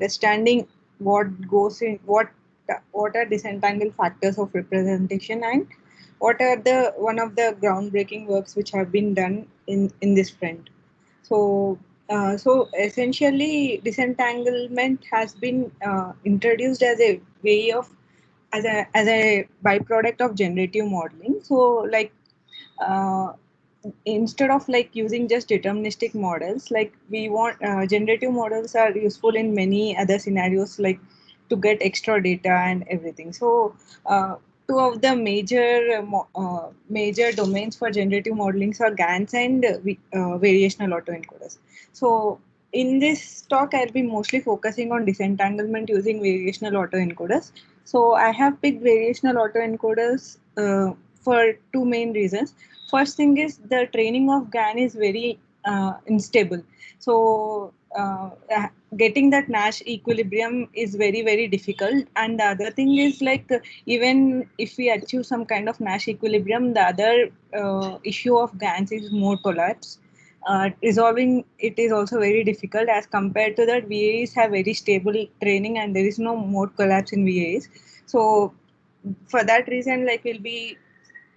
understanding what goes in what are disentangle factors of representation, and what are the one of the groundbreaking works which have been done in this front. So essentially, disentanglement has been introduced as a way of as a byproduct of generative modeling. So like uh, instead of like using just deterministic models, like we want generative models are useful in many other scenarios, like to get extra data and everything. So two of the major domains for generative modeling are GANs and variational autoencoders. So in this talk, I'll be mostly focusing on disentanglement using variational autoencoders. So I have picked variational autoencoders for two main reasons. First thing is the training of GAN is very unstable. So getting that Nash equilibrium is very, very difficult. And the other thing is like even if we achieve some kind of Nash equilibrium, the other issue of GANs is mode collapse. Resolving it is also very difficult. As compared to that, VAEs have very stable training and there is no mode collapse in VAEs. So for that reason, like we'll be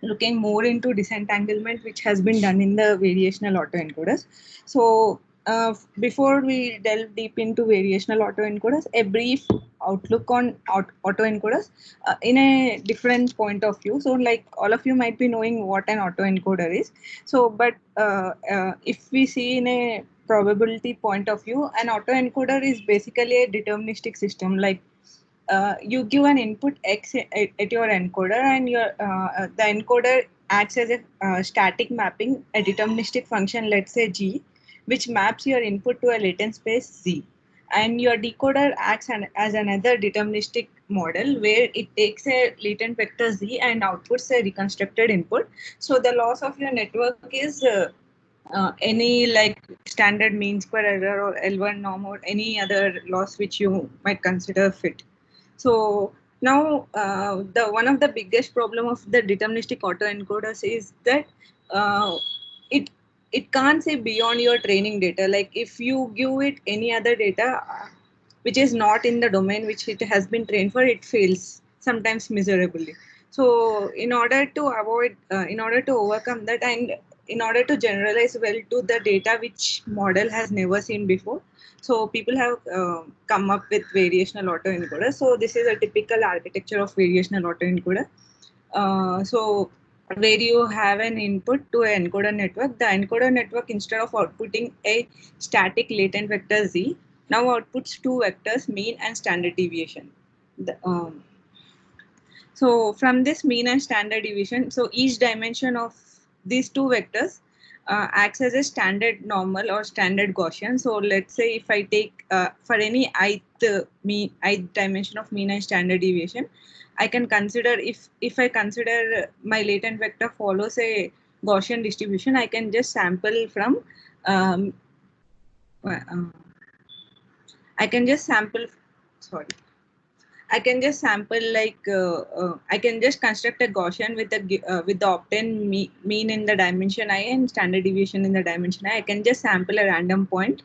looking more into disentanglement, which has been done in the variational autoencoders. So before we delve deep into variational autoencoders, a brief outlook on autoencoders in a different point of view. So like all of you might be knowing what an autoencoder is. So but if we see in a probability point of view, an autoencoder is basically a deterministic system. Like you give an input x at your encoder, and the encoder acts as a static mapping, a deterministic function, let's say g, which maps your input to a latent space z, and your decoder acts as another deterministic model where it takes a latent vector z and outputs a reconstructed input. So the loss of your network is any like standard mean square error or L1 norm or any other loss which you might consider fit. So now the one of the biggest problem of the deterministic autoencoders is that it it can't say beyond your training data. Like if you give it any other data which is not in the domain which it has been trained for, it fails sometimes miserably. So in order to overcome that, and in order to generalize well to the data which model has never seen before, so people have come up with variational autoencoder. So this is a typical architecture of variational autoencoder. So where you have an input to an encoder network, the encoder network, instead of outputting a static latent vector z, now outputs two vectors, mean and standard deviation. So from this mean and standard deviation, so each dimension of these two vectors acts as a standard normal or standard Gaussian. So let's say if I take for any ith dimension of mean and standard deviation, I can consider if I consider my latent vector follows a Gaussian distribution, I can just sample from I can just sample sorry I can just sample I can just construct a Gaussian with the obtained mean in the dimension I and standard deviation in the dimension I. I can just sample a random point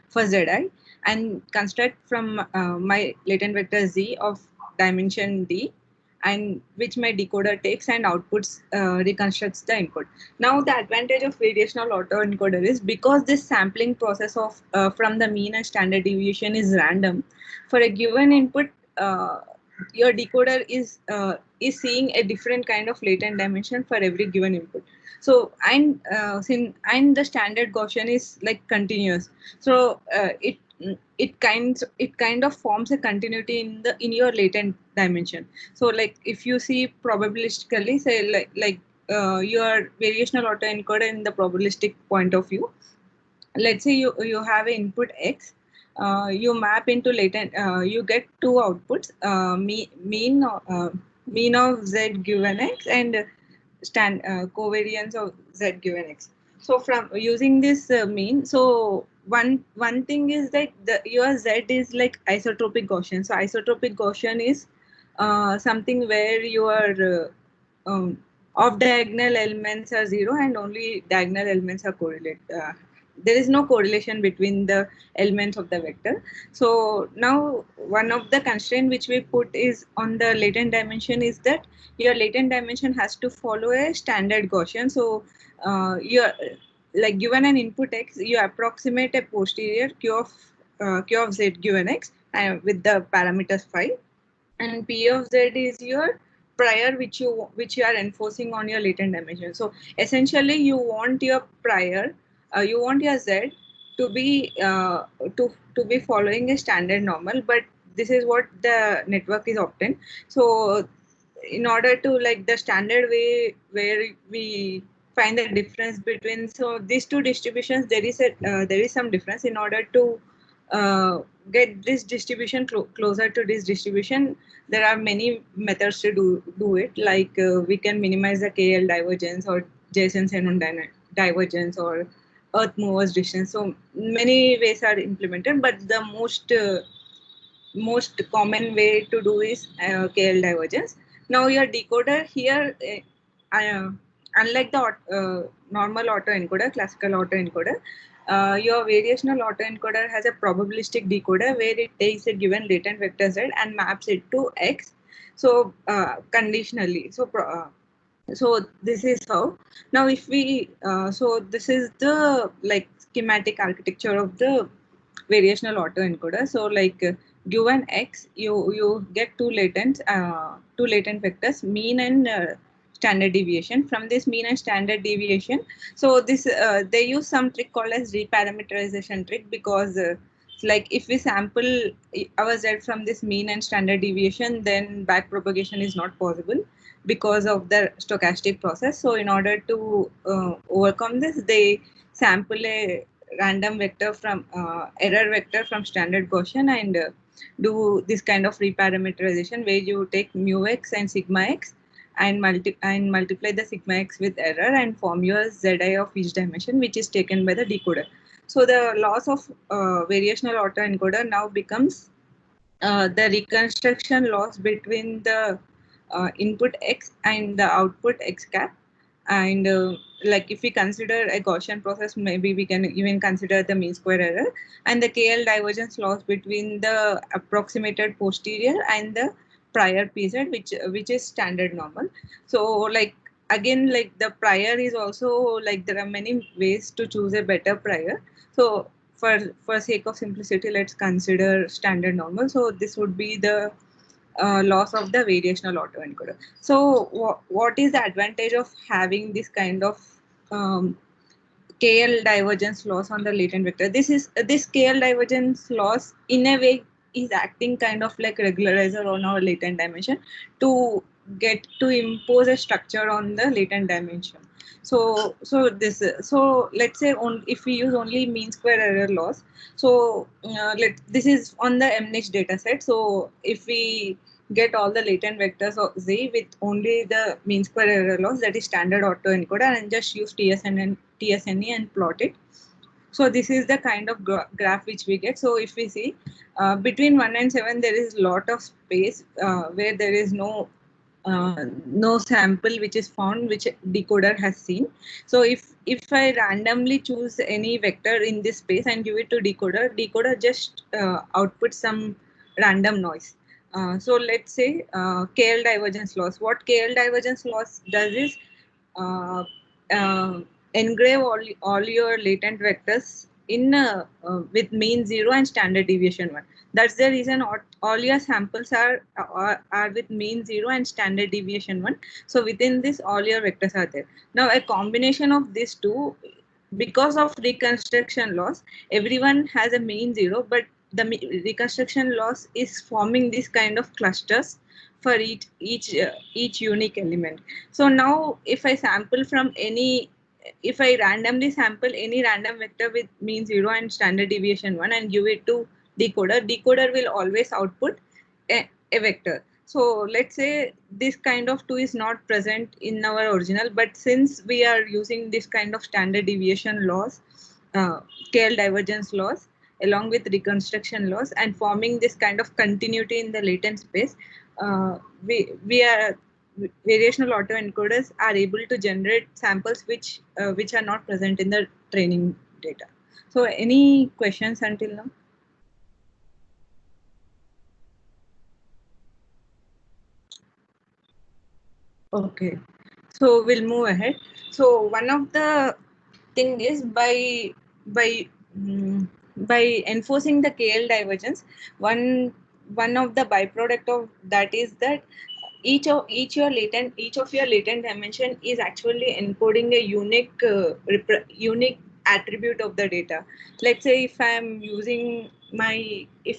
for zi and construct from my latent vector z of dimension d, and which my decoder takes and outputs reconstructs the input. Now the advantage of variational autoencoder is because this sampling process of from the mean and standard deviation is random. For a given input, your decoder is seeing a different kind of latent dimension for every given input. So and the standard Gaussian is like continuous. So it kind of forms a continuity in your latent dimension. So like if you see probabilistically, say your variational autoencoder in the probabilistic point of view, let's say you have an input x, you map into latent, you get two outputs, mean of z given x and covariance of z given x. So from using this mean, so one thing is that your z is like isotropic Gaussian. So isotropic Gaussian is something where your off diagonal elements are zero and only diagonal elements are correlate. there is no correlation between the elements of the vector. So now one of the constraint which we put is on the latent dimension is that your latent dimension has to follow a standard Gaussian. So you're like given an input x, you approximate a posterior q of z given x with the parameters phi, and p of z is your prior which you are enforcing on your latent dimension. So essentially you want your prior, you want your z to be to be following a standard normal, but this is what the network is obtained. So in order to like the standard way where we find the difference between, so these two distributions, there is a there is some difference. In order to get this distribution closer to this distribution, there are many methods to do it, like we can minimize the KL divergence or Jason-Xenon divergence or earth movers distance. So many ways are implemented, but the most common way to do is KL divergence. Now your decoder here, unlike the normal autoencoder, classical autoencoder, your variational autoencoder has a probabilistic decoder where it takes a given latent vector z and maps it to x. So conditionally. So this is how. Now if we so this is the like schematic architecture of the variational autoencoder. So like given x, you get two latent vectors, mean and standard deviation. From this mean and standard deviation, so this they use some trick called as reparameterization trick, because like if we sample our z from this mean and standard deviation, then back propagation is not possible because of the stochastic process. So in order to overcome this, they sample a random vector from error vector from standard Gaussian and do this kind of reparameterization where you take mu x and sigma x and multiply the sigma x with error and form your zi of each dimension, which is taken by the decoder. So the loss of variational autoencoder now becomes the reconstruction loss between the input x and the output x cap. And like if we consider a Gaussian process, maybe we can even consider the mean square error and the KL divergence loss between the approximated posterior and the prior PZ, which is standard normal. So like again, like the prior is also like there are many ways to choose a better prior. So for sake of simplicity, let's consider standard normal. So this would be the loss of the variational autoencoder. So what is the advantage of having this kind of KL divergence loss on the latent vector? This KL divergence loss in a way is acting kind of like regularizer on our latent dimension to get to impose a structure on the latent dimension. So let's say if we use only mean square error loss. So this is on the MNIST data set. So if we get all the latent vectors of Z with only the mean square error loss, that is standard autoencoder, and just use TSNE and plot it. So this is the kind of graph which we get. So if we see between 1 and 7, there is a lot of space where there is no sample which is found which decoder has seen. So if I randomly choose any vector in this space and give it to decoder just outputs some random noise. So let's say KL divergence loss. What KL divergence loss does is engrave all your latent vectors in with mean 0 and standard deviation 1. That's the reason all your samples are with mean 0 and standard deviation 1. So within this, all your vectors are there. Now a combination of these two, because of reconstruction loss, everyone has a mean 0, but the reconstruction loss is forming this kind of clusters for each unique element. So now if I sample from if I randomly sample any random vector with mean 0 and standard deviation 1 and give it to decoder will always output a vector. So let's say this kind of 2 is not present in our original, but since we are using this kind of standard deviation loss, KL divergence loss, along with reconstruction loss and forming this kind of continuity in the latent space, variational autoencoders are able to generate samples which are not present in the training data. So any questions until now? Okay, so we'll move ahead. So one of the thing is by by enforcing the KL divergence, one of the byproduct of that is that each of your latent dimension is actually encoding a unique attribute of the data. Let's say if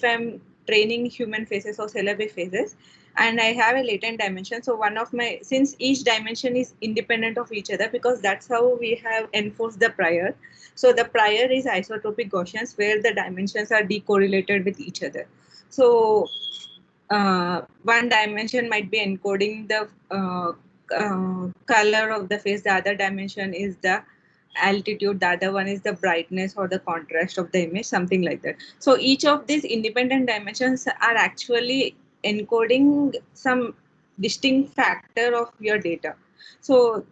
I'm training human faces or celebrity faces, and I have a latent dimension. So since each dimension is independent of each other, because that's how we have enforced the prior. So the prior is isotropic Gaussians where the dimensions are decorrelated with each other. So one dimension might be encoding the color of the face, the other dimension is the altitude, the other one is the brightness or the contrast of the image, something like that. So each of these independent dimensions are actually encoding some distinct factor of your data. So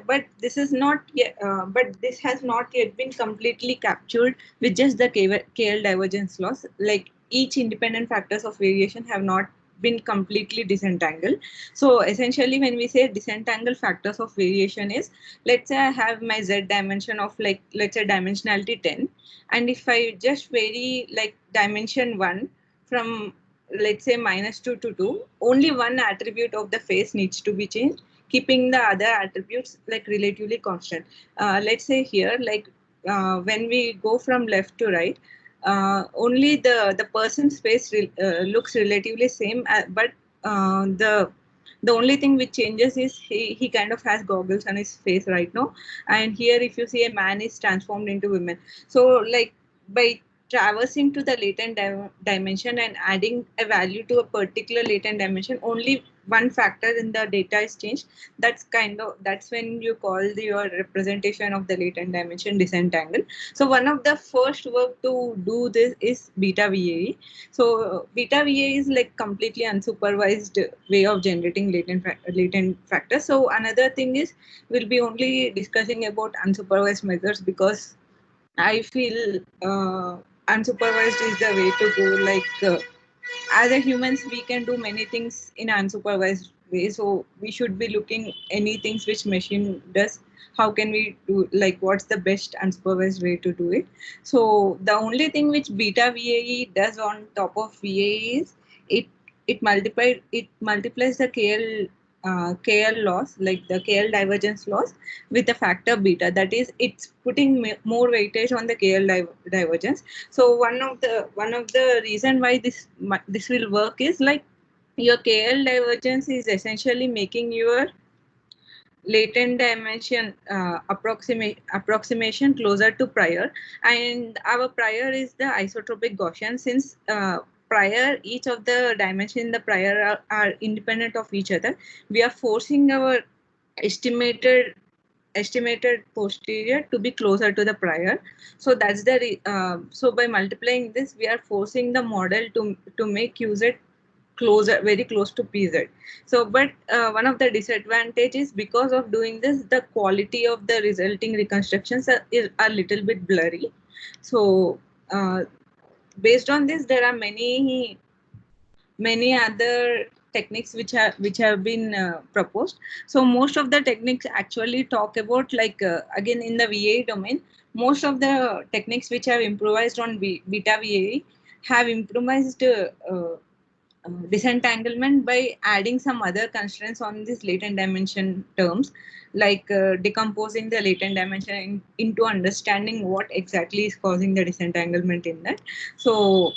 but this is not yet, but this has not yet been completely captured with just the KL divergence loss. Like each independent factors of variation have not been completely disentangled. So essentially, when we say disentangle factors of variation is, let's say I have my Z dimension of let's say dimensionality 10. And if I just vary like dimension 1 from, let's say, -2 to 2, only one attribute of the face needs to be changed, keeping the other attributes like relatively constant. Let's say here, when we go from left to right, only the person's face looks relatively same, but the only thing which changes is he kind of has goggles on his face right now. And here, if you see, a man is transformed into women. So like by traversing to the latent dimension and adding a value to a particular latent dimension, only one factor in the data is changed. That's when you call your representation of the latent dimension disentangle. So one of the first work to do this is beta-VAE. So beta-VAE is like completely unsupervised way of generating latent factors. So another thing is, we'll be only discussing about unsupervised methods, because I feel unsupervised is the way to go. As a humans, we can do many things in unsupervised way. So we should be looking any things which machine does. How can we do, like, what's the best unsupervised way to do it? So the only thing which beta-VAE does on top of VAE is it multiplies the KL loss, like the KL divergence loss, with the factor beta. That is, it's putting more weightage on the KL divergence. So one of the reason why this will work is, like, your KL divergence is essentially making your latent dimension approximation closer to prior, and our prior is the isotropic Gaussian. Since prior, each of the dimension in the prior are independent of each other, we are forcing our estimated posterior to be closer to the prior. So that's so by multiplying this, we are forcing the model to make UZ very close to PZ. So, but one of the disadvantages, because of doing this, the quality of the resulting reconstructions is a little bit blurry. So based on this, there are many other techniques which have been proposed. So most of the techniques actually talk about, again, in the VAE domain, most of the techniques which have improvised on beta-VAE have improvised disentanglement by adding some other constraints on these latent dimension terms, like decomposing the latent dimension into understanding what exactly is causing the disentanglement in that. So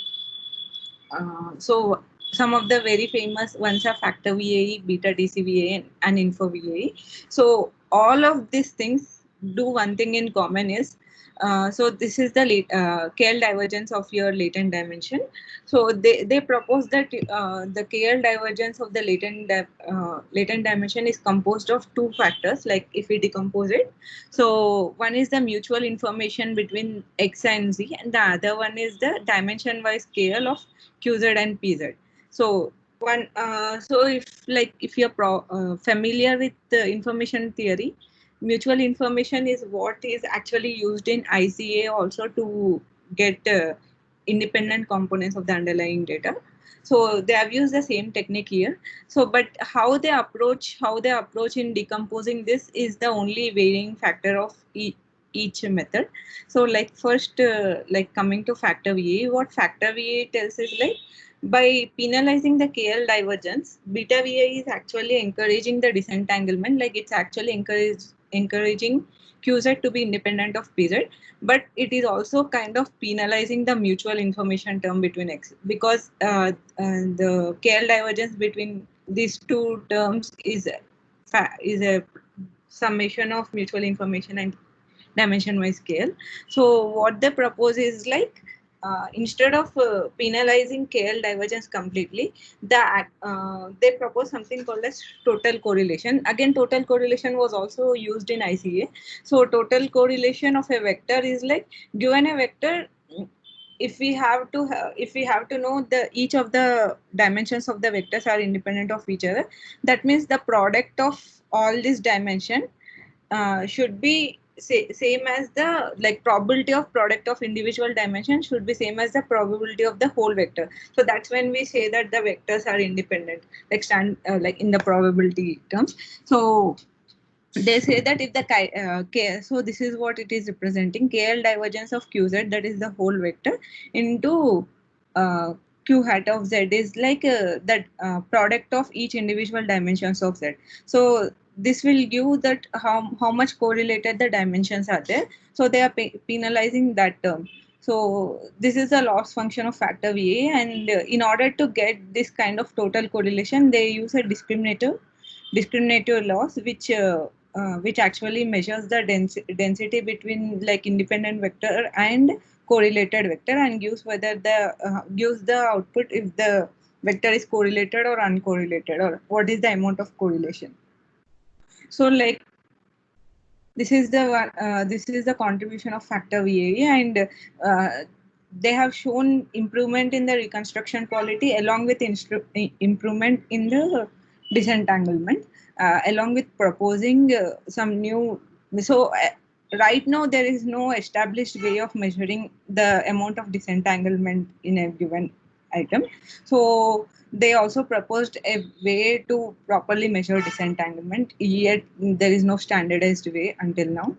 some of the very famous ones are Factor-VAE, beta-TCVAE, and info-VAE. So all of these things do one thing in common is, so this is the KL divergence of your latent dimension. So they propose that the KL divergence of the latent dimension is composed of two factors, like if we decompose it. So one is the mutual information between X and Z, and the other one is the dimension-wise KL of QZ and PZ. So if you're familiar with the information theory, mutual information is what is actually used in ICA also to get independent components of the underlying data. So they have used the same technique here. So, but how they approach in decomposing this is the only varying factor of each method. So, like first, like coming to Factor-VAE, what Factor-VAE tells is like by penalizing the KL divergence, beta-VAE is actually encouraging the disentanglement. Like it's actually encouraging QZ to be independent of PZ, but it is also kind of penalizing the mutual information term between X, because the KL divergence between these two terms is a summation of mutual information and dimension-wise scale. So what they propose is like instead of penalizing KL divergence completely, they propose something called as total correlation. Again, total correlation was also used in ICA. So total correlation of a vector is like, given a vector, if we have to know the each of the dimensions of the vectors are independent of each other, that means the product of all this dimension should be same as the like probability of product of individual dimensions should be same as the probability of the whole vector. So that's when we say that the vectors are independent, like like in the probability terms. So they say that if the so this is what it is representing, KL divergence of QZ, that is the whole vector, into uh, Q hat of Z is like that product of each individual dimensions of Z. So this will give that how much correlated the dimensions are there. So they are penalizing that term. So this is a loss function of Factor-VAE, and in order to get this kind of total correlation, they use a discriminative loss, which actually measures the density between like independent vector and correlated vector, and gives the output if the vector is correlated or uncorrelated, or what is the amount of correlation. So like this is the contribution of Factor-VAE, and they have shown improvement in the reconstruction quality along with improvement in the disentanglement, along with proposing some new. So right now there is no established way of measuring the amount of disentanglement in a given item. So they also proposed a way to properly measure disentanglement, yet there is no standardized way until now.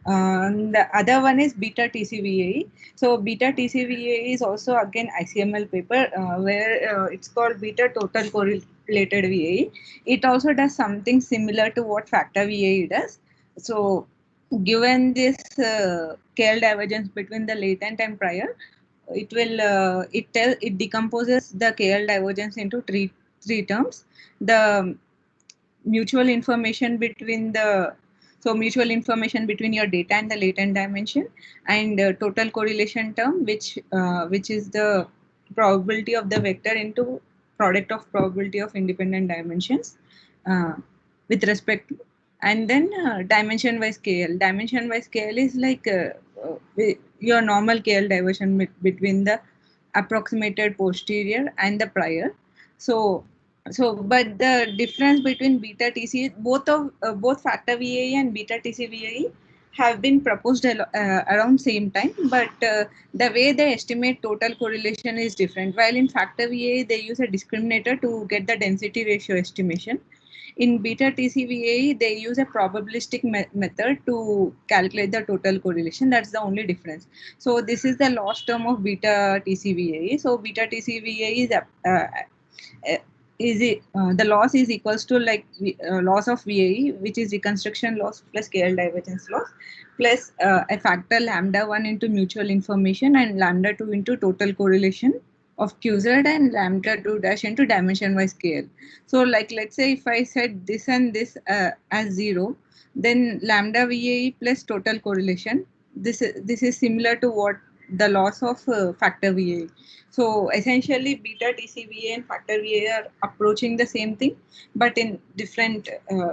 The other one is beta-TCVAE. So beta-TCVAE is also again ICML paper where it's called beta total correlated VAE. It also does something similar to what Factor-VAE does. So given this KL divergence between the latent and prior, it decomposes the KL divergence into three terms. The mutual information between mutual information between your data and the latent dimension, and total correlation term, which is the probability of the vector into product of probability of independent dimensions with respect to, and then dimension wise KL. Dimension wise KL is like your normal KL diversion between the approximated posterior and the prior. But the difference between beta TC, both Factor-VAE and beta TCVAE have been proposed around same time, but the way they estimate total correlation is different. While in Factor-VAE they use a discriminator to get the density ratio estimation. In beta TCVAE, they use a probabilistic method to calculate the total correlation. That's the only difference. So this is the loss term of beta TCVAE. So beta TCVAE the loss is equals to like loss of VAE, which is reconstruction loss plus KL divergence loss, plus a factor lambda 1 into mutual information and lambda 2 into total correlation of QZ, and lambda 2 dash into dimension wise KL. So like let's say if I set this and this as 0, then lambda VAE plus total correlation, this is similar to what the loss of Factor-VAE. So essentially beta TCVAE and Factor-VAE are approaching the same thing, but in different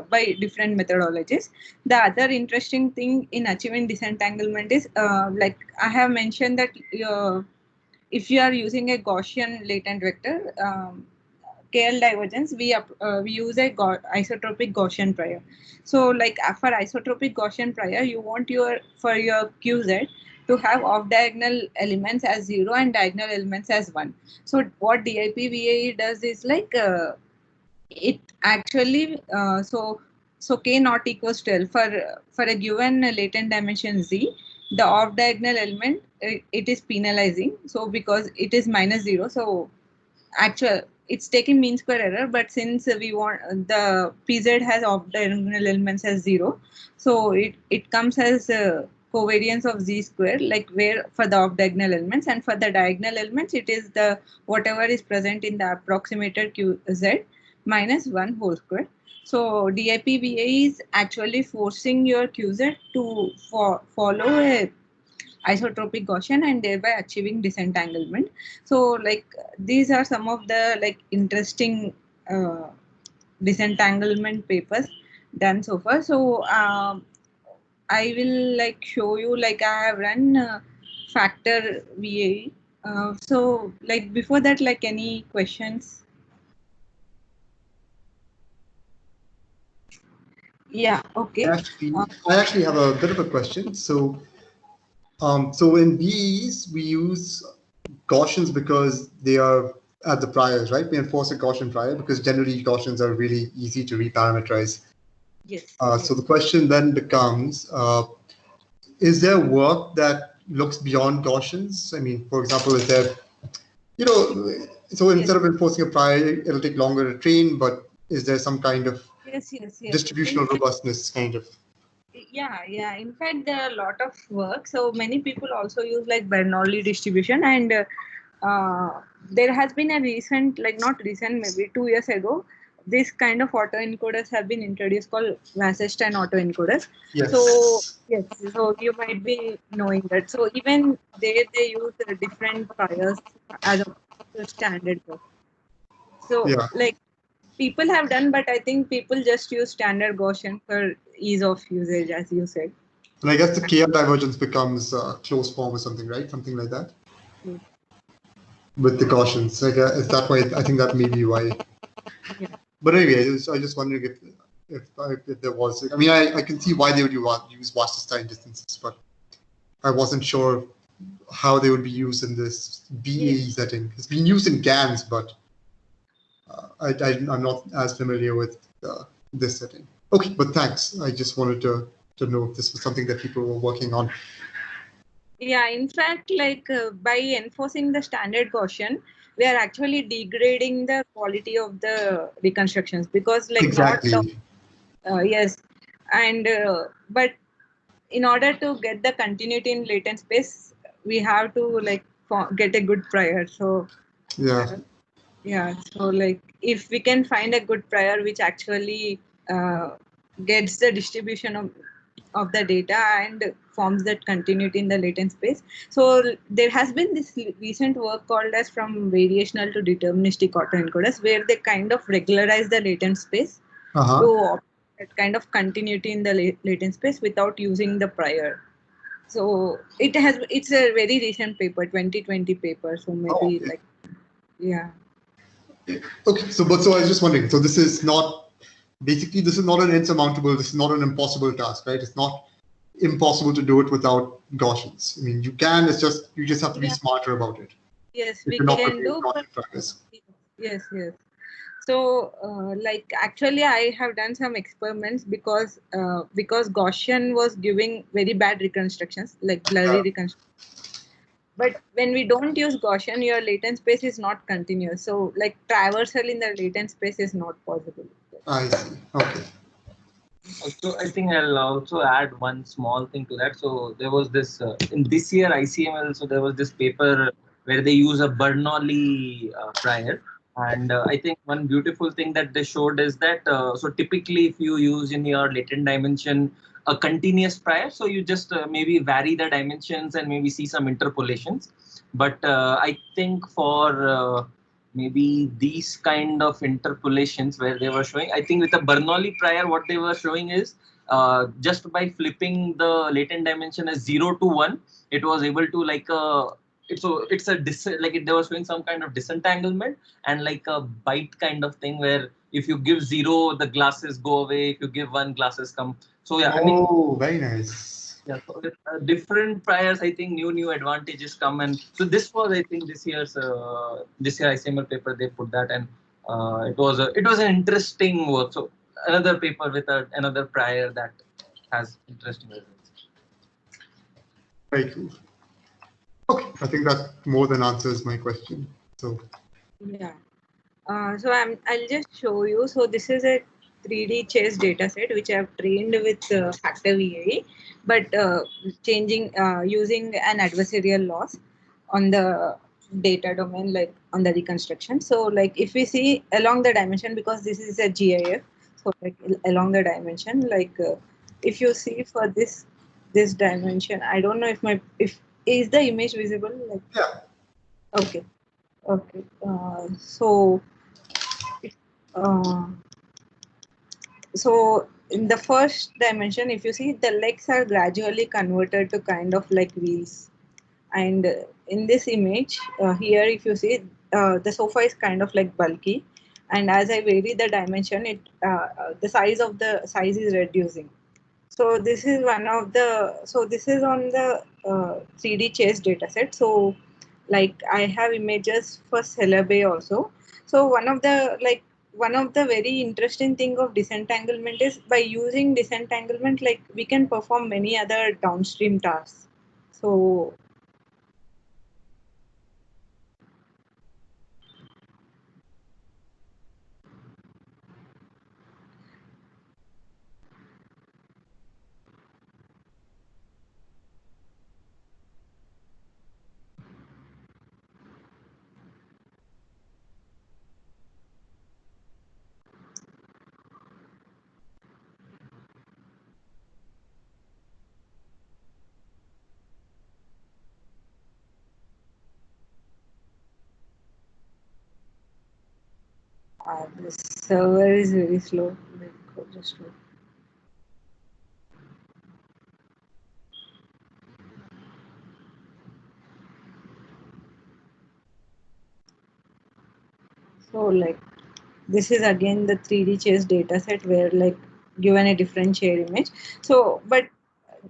by different methodologies. The other interesting thing in achieving disentanglement is like I have mentioned that if you are using a Gaussian latent vector, KL divergence, we use a isotropic Gaussian prior. So like for isotropic Gaussian prior, you want your QZ to have off diagonal elements as 0 and diagonal elements as 1. So what DIP-VAE does is like it actually so k not equals 12 for a given latent dimension z, the off diagonal element it is penalizing. So because it is -0, so actual it's taking mean square error, but since we want the PZ has off diagonal elements as 0, so it comes as covariance of z square, like where for the off diagonal elements, and for the diagonal elements it is the whatever is present in the approximated QZ minus 1 whole square. So DIP-VAE is actually forcing your QZ to follow a isotropic Gaussian and thereby achieving disentanglement. So like these are some of the like interesting disentanglement papers done so far. So I will like show you, like I have run Factor-VAE. So like before that, like any questions? Yeah, okay. I actually have a bit of a question. So in BEs, we use Gaussians because they are at the priors, right? We enforce a Gaussian prior because generally Gaussians are really easy to reparameterize. Yes. So the question then becomes, is there work that looks beyond Gaussians? I mean, for example, is there, so instead of enforcing a prior, it'll take longer to train, but is there some kind of distributional robustness kind of? Yeah. In fact, there are a lot of work. So many people also use like Bernoulli distribution, and there has been a recent, like not recent, maybe 2 years ago, this kind of autoencoders have been introduced called Wasserstein autoencoders. Yes. So you might be knowing that. So even they use different priors as a standard work. So like people have done, but I think people just use standard Gaussian for ease of usage, as you said. And I guess the KL divergence becomes closed form or something, right? Something like that. Yes. With the Gaussians, like is that why? I think that may be why. Yeah. But anyway, I was just wondering if there was. I mean, I can see why they would use Wasserstein distances, but I wasn't sure how they would be used in this BAE setting. It's been used in GANs, but I'm not as familiar with this setting. Okay, but thanks. I just wanted to know if this was something that people were working on. Yeah, in fact, like by enforcing the standard Gaussian, we are actually degrading the quality of the reconstructions, because like exactly. Yes, and but in order to get the continuity in latent space, we have to like get a good prior. So so like if we can find a good prior which actually gets the distribution of the data and forms that continuity in the latent space. So there has been this recent work called as from variational to deterministic autoencoders, where they kind of regularize the latent space to that kind of continuity in the latent space without using the prior. So it's a very recent paper, 2020 paper. So maybe Okay, so I was just wondering. So this is not an insurmountable. This is not an impossible task, right? It's not impossible to do it without Gaussians. I mean, you can. It's just you just have to be smarter about it. Yes, we can do. Yes. So, like actually, I have done some experiments because Gaussian was giving very bad reconstructions, like blurry reconstructions. But when we don't use Gaussian, your latent space is not continuous. So, like traversal in the latent space is not possible. I see. Okay. So I think I'll also add one small thing to that. So there was this in this year ICML. So there was this paper where they use a Bernoulli prior. And I think one beautiful thing that they showed is that, so typically if you use in your latent dimension a continuous prior, so you just maybe vary the dimensions and maybe see some interpolations. But I think for maybe these kind of interpolations where they were showing, I think with a Bernoulli prior, what they were showing is just by flipping the latent dimension as 0 to 1, it was able to like it's a they were showing some kind of disentanglement and like a bite kind of thing where if you give 0, the glasses go away. If you give 1, glasses come. So yeah, I mean, Oh, very nice. yeah. So with different priors, I think new advantages come, and so this was, I think, this year ICML paper they put that, and it was an interesting work. So another paper with another prior that has interesting results. Very cool. Okay, I think that more than answers my question. So yeah. So I'll just show you. So this is a 3D chess dataset which I've trained with Factor-VAE, but using an adversarial loss on the data domain, like on the reconstruction. So like if we see along the dimension, because this is a GIF, so like along the dimension, like if you see for this dimension, I don't know if is the image visible? Like, yeah. okay. Okay. Uh, so in the first dimension, if you see, the legs are gradually converted to kind of like wheels. And in this image here, if you see, the sofa is kind of like bulky. And as I vary the dimension, the size is reducing. So this is this is on the 3D chess dataset. So like I have images for Celebi also. So one of the very interesting thing of disentanglement is by using disentanglement, like we can perform many other downstream tasks. So the server is very slow. Just wait. So like this is again the 3D chess dataset where like given a different chair image. So but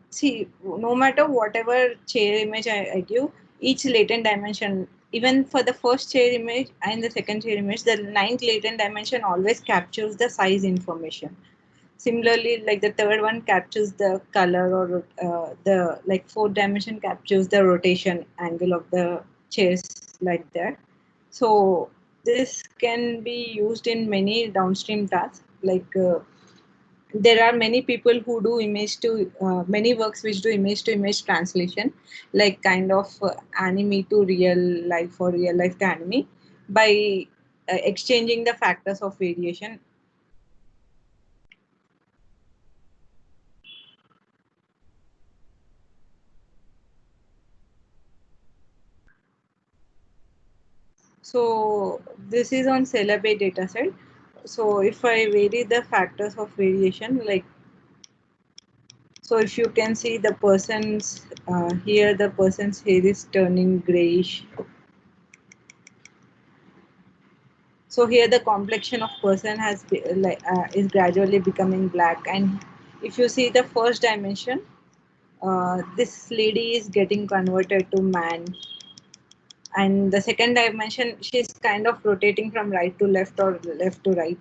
see, no matter whatever chair image I give, each latent dimension, even for the first chair image and the second chair image, the ninth latent dimension always captures the size information. Similarly, like the third one captures the color, or the like fourth dimension captures the rotation angle of the chairs, like that. So this can be used in many downstream tasks. Like there are many people who do many works which do image to image translation, like kind of anime to real life or real life to anime, by exchanging the factors of variation. So this is on Celebi dataset. So if I vary the factors of variation, like, so if you can see the person's here, the person's hair is turning grayish. So here the complexion of person is gradually becoming black. And if you see the first dimension, this lady is getting converted to man. And the second dimension, she's kind of rotating from right to left or left to right.